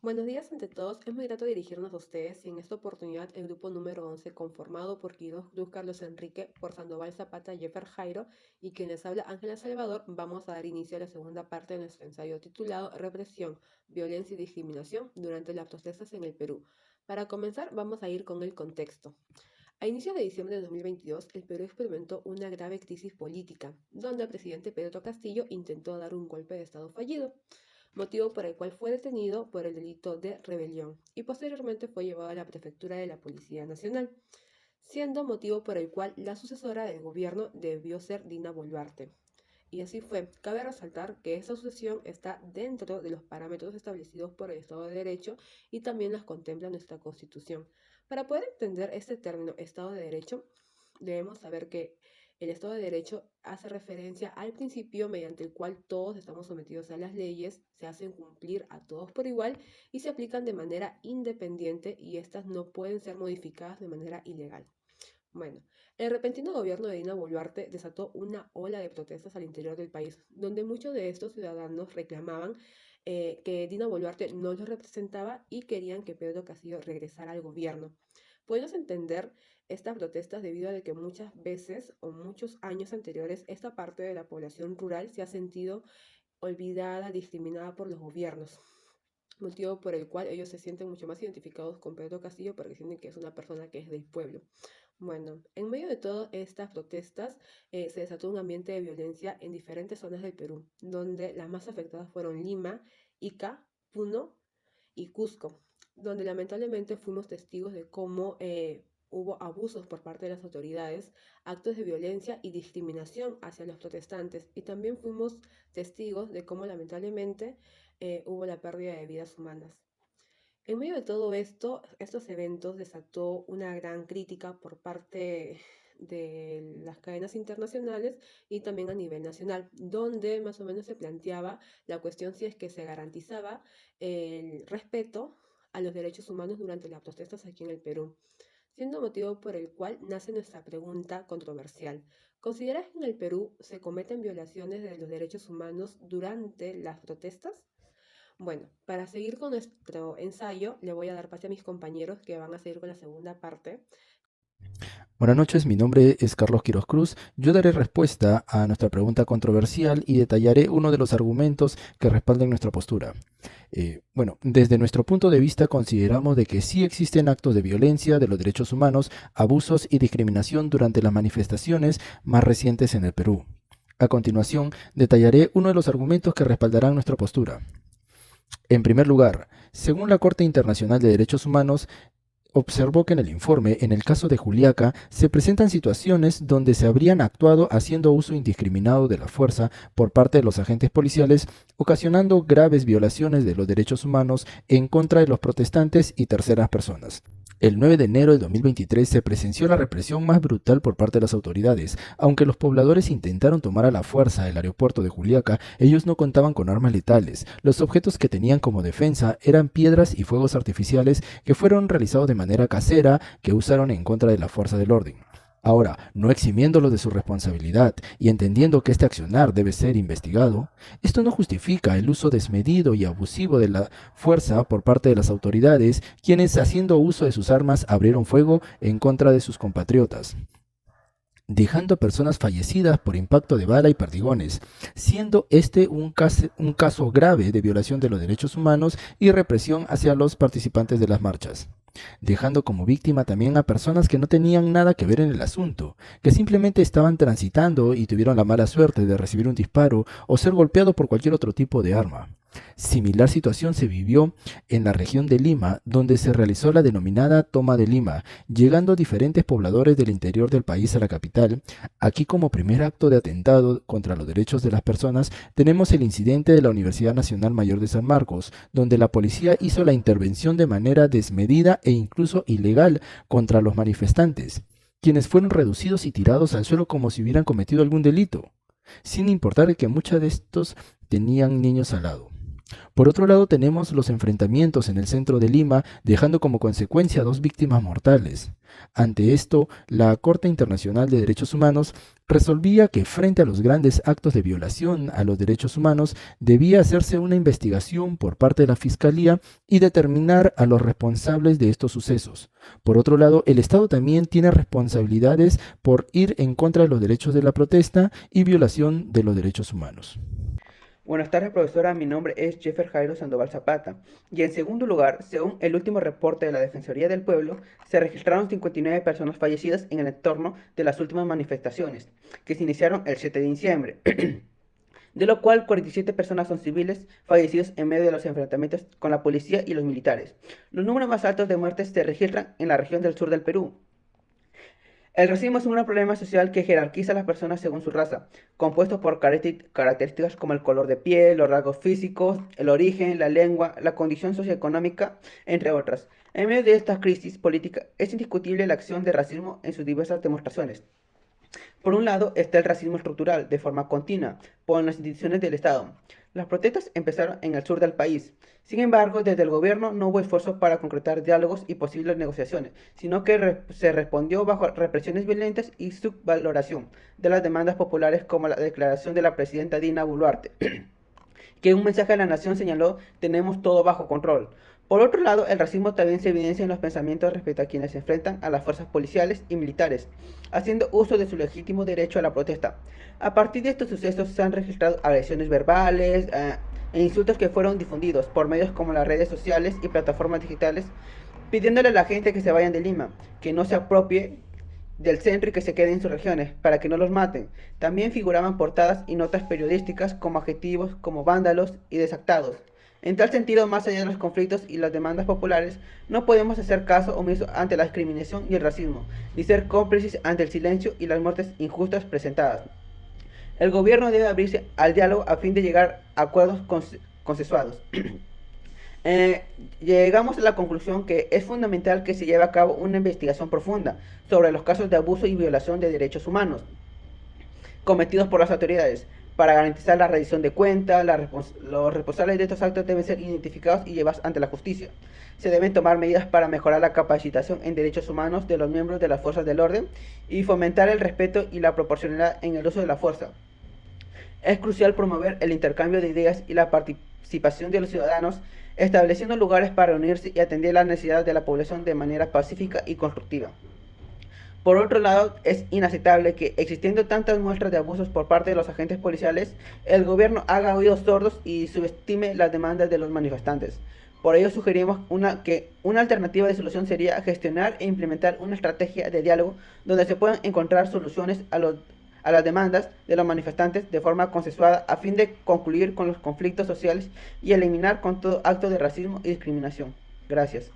Buenos días ante todos, es muy grato dirigirnos a ustedes y en esta oportunidad el grupo número 11 conformado por Guido Cruz Carlos Enrique, por Sandoval Zapata Jeffer Jairo y quien les habla Ángela Salvador, vamos a dar inicio a la segunda parte de nuestro ensayo titulado Represión, Violencia y Discriminación durante las protestas en el Perú. Para comenzar vamos a ir con el contexto. A inicios de diciembre de 2022, el Perú experimentó una grave crisis política, donde el presidente Pedro Castillo intentó dar un golpe de Estado fallido, motivo por el cual fue detenido por el delito de rebelión y posteriormente fue llevado a la prefectura de la Policía Nacional, siendo motivo por el cual la sucesora del gobierno debió ser Dina Boluarte. Y así fue. Cabe resaltar que esta sucesión está dentro de los parámetros establecidos por el Estado de Derecho y también las contempla nuestra Constitución. Para poder entender este término Estado de Derecho, debemos saber que el Estado de Derecho hace referencia al principio mediante el cual todos estamos sometidos a las leyes, se hacen cumplir a todos por igual y se aplican de manera independiente y estas no pueden ser modificadas de manera ilegal. Bueno, el repentino gobierno de Dina Boluarte desató una ola de protestas al interior del país, donde muchos de estos ciudadanos reclamaban que Dina Boluarte no los representaba y querían que Pedro Castillo regresara al gobierno. Podemos entender estas protestas debido a que muchas veces o muchos años anteriores esta parte de la población rural se ha sentido olvidada, discriminada por los gobiernos, motivo por el cual ellos se sienten mucho más identificados con Pedro Castillo porque sienten que es una persona que es del pueblo. Bueno, en medio de todas estas protestas se desató un ambiente de violencia en diferentes zonas del Perú, donde las más afectadas fueron Lima, Ica, Puno y Cusco, donde lamentablemente fuimos testigos de cómo hubo abusos por parte de las autoridades, actos de violencia y discriminación hacia los protestantes, y también fuimos testigos de cómo lamentablemente hubo la pérdida de vidas humanas. En medio de todo esto, estos eventos desató una gran crítica por parte de las cadenas internacionales y también a nivel nacional, donde más o menos se planteaba la cuestión si es que se garantizaba el respeto a los derechos humanos durante las protestas aquí en el Perú, siendo motivo por el cual nace nuestra pregunta controversial. ¿Consideras que en el Perú se cometen violaciones de los derechos humanos durante las protestas? Bueno, para seguir con nuestro ensayo, le voy a dar pase a mis compañeros que van a seguir con la segunda parte. Buenas noches, mi nombre es Carlos Quiroz Cruz. Yo daré respuesta a nuestra pregunta controversial y detallaré uno de los argumentos que respaldan nuestra postura. Desde nuestro punto de vista consideramos de que sí existen actos de violencia de los derechos humanos, abusos y discriminación durante las manifestaciones más recientes en el Perú. A continuación, detallaré uno de los argumentos que respaldarán nuestra postura. En primer lugar, según la Corte Internacional de Derechos Humanos, observó que en el informe, en el caso de Juliaca, se presentan situaciones donde se habrían actuado haciendo uso indiscriminado de la fuerza por parte de los agentes policiales, ocasionando graves violaciones de los derechos humanos en contra de los protestantes y terceras personas. El 9 de enero de 2023 se presenció la represión más brutal por parte de las autoridades. Aunque los pobladores intentaron tomar a la fuerza el aeropuerto de Juliaca, ellos no contaban con armas letales. Los objetos que tenían como defensa eran piedras y fuegos artificiales que fueron realizados de manera casera que usaron en contra de la fuerza del orden. Ahora, no eximiéndolos de su responsabilidad y entendiendo que este accionar debe ser investigado, esto no justifica el uso desmedido y abusivo de la fuerza por parte de las autoridades, quienes haciendo uso de sus armas abrieron fuego en contra de sus compatriotas, dejando a personas fallecidas por impacto de bala y perdigones, siendo este un caso grave de violación de los derechos humanos y represión hacia los participantes de las marchas, dejando como víctima también a personas que no tenían nada que ver en el asunto, que simplemente estaban transitando y tuvieron la mala suerte de recibir un disparo o ser golpeado por cualquier otro tipo de arma. Similar situación se vivió en la región de Lima, donde se realizó la denominada Toma de Lima, llegando diferentes pobladores del interior del país a la capital. Aquí, como primer acto de atentado contra los derechos de las personas, tenemos el incidente de la Universidad Nacional Mayor de San Marcos, donde la policía hizo la intervención de manera desmedida e incluso ilegal contra los manifestantes, quienes fueron reducidos y tirados al suelo como si hubieran cometido algún delito, sin importar que muchos de estos tenían niños al lado. Por otro lado, tenemos los enfrentamientos en el centro de Lima, dejando como consecuencia 2 víctimas mortales. Ante esto, la Corte Internacional de Derechos Humanos resolvía que frente a los grandes actos de violación a los derechos humanos debía hacerse una investigación por parte de la Fiscalía y determinar a los responsables de estos sucesos. Por otro lado, el Estado también tiene responsabilidades por ir en contra de los derechos de la protesta y violación de los derechos humanos. Buenas tardes, profesora. Mi nombre es Jeffer Jairo Sandoval Zapata. Y en segundo lugar, según el último reporte de la Defensoría del Pueblo, se registraron 59 personas fallecidas en el entorno de las últimas manifestaciones, que se iniciaron el 7 de diciembre, de lo cual 47 personas son civiles fallecidos en medio de los enfrentamientos con la policía y los militares. Los números más altos de muertes se registran en la región del sur del Perú. El racismo es un gran problema social que jerarquiza a las personas según su raza, compuesto por características como el color de piel, los rasgos físicos, el origen, la lengua, la condición socioeconómica, entre otras. En medio de esta crisis política es indiscutible la acción de racismo en sus diversas demostraciones. Por un lado está el racismo estructural, de forma continua, por las instituciones del Estado. Las protestas empezaron en el sur del país. Sin embargo, desde el gobierno no hubo esfuerzo para concretar diálogos y posibles negociaciones, sino que se respondió bajo represiones violentas y subvaloración de las demandas populares, como la declaración de la presidenta Dina Boluarte, que en un mensaje a la nación señaló: tenemos todo bajo control. Por otro lado, el racismo también se evidencia en los pensamientos respecto a quienes se enfrentan a las fuerzas policiales y militares, haciendo uso de su legítimo derecho a la protesta. A partir de estos sucesos se han registrado agresiones verbales e insultos que fueron difundidos por medios como las redes sociales y plataformas digitales, pidiéndole a la gente que se vayan de Lima, que no se apropie del centro y que se queden en sus regiones, para que no los maten. También figuraban portadas y notas periodísticas como adjetivos como vándalos y desactados. En tal sentido, más allá de los conflictos y las demandas populares, no podemos hacer caso omiso ante la discriminación y el racismo, ni ser cómplices ante el silencio y las muertes injustas presentadas. El gobierno debe abrirse al diálogo a fin de llegar a acuerdos consensuados. Llegamos a la conclusión que es fundamental que se lleve a cabo una investigación profunda sobre los casos de abuso y violación de derechos humanos cometidos por las autoridades. Para garantizar la rendición de cuentas, los responsables de estos actos deben ser identificados y llevados ante la justicia. Se deben tomar medidas para mejorar la capacitación en derechos humanos de los miembros de las fuerzas del orden y fomentar el respeto y la proporcionalidad en el uso de la fuerza. Es crucial promover el intercambio de ideas y la participación de los ciudadanos, estableciendo lugares para reunirse y atender las necesidades de la población de manera pacífica y constructiva. Por otro lado, es inaceptable que, existiendo tantas muestras de abusos por parte de los agentes policiales, el gobierno haga oídos sordos y subestime las demandas de los manifestantes. Por ello sugerimos que una alternativa de solución sería gestionar e implementar una estrategia de diálogo donde se puedan encontrar soluciones a las demandas de los manifestantes de forma consensuada, a fin de concluir con los conflictos sociales y eliminar con todo acto de racismo y discriminación. Gracias.